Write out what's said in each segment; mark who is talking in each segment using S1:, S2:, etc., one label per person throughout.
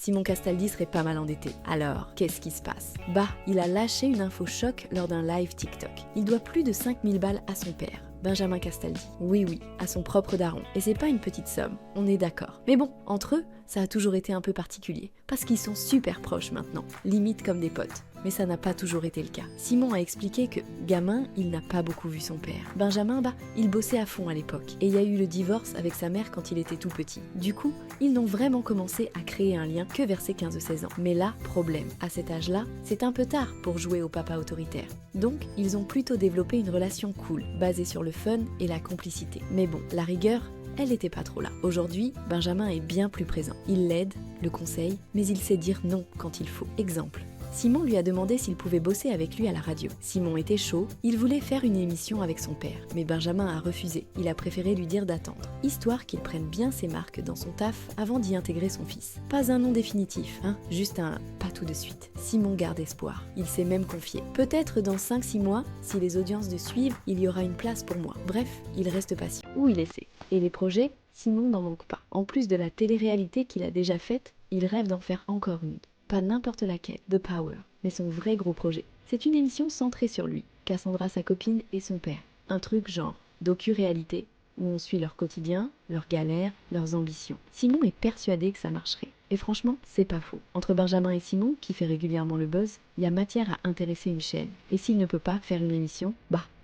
S1: Simon Castaldi serait pas mal endetté. Alors, qu'est-ce qui se passe? Bah, il a lâché une info choc lors d'un live TikTok. Il doit plus de 5000 balles à son père, Benjamin Castaldi. Oui, à son propre daron. Et c'est pas une petite somme, on est d'accord. Mais bon, entre eux, ça a toujours été un peu particulier. Parce qu'ils sont super proches maintenant, limite comme des potes. Mais ça n'a pas toujours été le cas. Simon a expliqué que, gamin, il n'a pas beaucoup vu son père. Benjamin, il bossait à fond à l'époque. Et il y a eu le divorce avec sa mère quand il était tout petit. Du coup, ils n'ont vraiment commencé à créer un lien que vers ses 15-16 ans. Mais là, problème. À cet âge-là, c'est un peu tard pour jouer au papa autoritaire. Donc, ils ont plutôt développé une relation cool, basée sur le fun et la complicité. Mais bon, la rigueur, elle n'était pas trop là. Aujourd'hui, Benjamin est bien plus présent. Il l'aide, le conseille, mais il sait dire non quand il faut. Exemple. Simon lui a demandé s'il pouvait bosser avec lui à la radio. Simon était chaud, il voulait faire une émission avec son père, mais Benjamin a refusé. Il a préféré lui dire d'attendre, histoire qu'il prenne bien ses marques dans son taf avant d'y intégrer son fils. Pas un nom définitif, juste un pas tout de suite. Simon garde espoir, il s'est même confié. Peut-être dans 5-6 mois, si les audiences le suivent, il y aura une place pour moi. Bref, il reste patient. Où il essaie. Et les projets, Simon n'en manque pas. En plus de la télé-réalité qu'il a déjà faite, il rêve d'en faire encore une. Pas n'importe laquelle, The Power, mais son vrai gros projet. C'est une émission centrée sur lui, Cassandra sa copine et son père. Un truc genre docu-réalité, où on suit leur quotidien, leurs galères, leurs ambitions. Simon est persuadé que ça marcherait. Et franchement, c'est pas faux. Entre Benjamin et Simon, qui fait régulièrement le buzz, il y a matière à intéresser une chaîne. Et s'il ne peut pas faire une émission,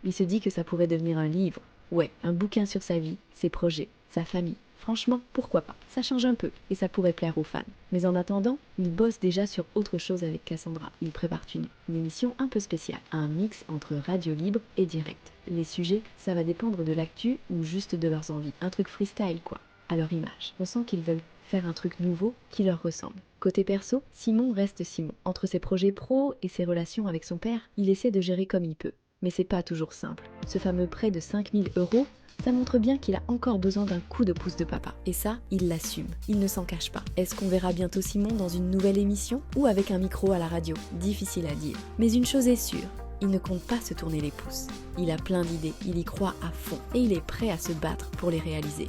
S1: il se dit que ça pourrait devenir un livre. Ouais, un bouquin sur sa vie, ses projets, sa famille. Franchement, pourquoi pas? Ça change un peu et ça pourrait plaire aux fans. Mais en attendant, il bosse déjà sur autre chose avec Cassandra. Il prépare une émission un peu spéciale, un mix entre radio libre et direct. Les sujets, ça va dépendre de l'actu ou juste de leurs envies. Un truc freestyle quoi, à leur image. On sent qu'ils veulent faire un truc nouveau qui leur ressemble. Côté perso, Simon reste Simon. Entre ses projets pro et ses relations avec son père, il essaie de gérer comme il peut. Mais c'est pas toujours simple. Ce fameux prêt de 5000 €, ça montre bien qu'il a encore besoin d'un coup de pouce de papa. Et ça, il l'assume. Il ne s'en cache pas. Est-ce qu'on verra bientôt Simon dans une nouvelle émission ou avec un micro à la radio? Difficile à dire. Mais une chose est sûre, il ne compte pas se tourner les pouces. Il a plein d'idées, il y croit à fond et il est prêt à se battre pour les réaliser.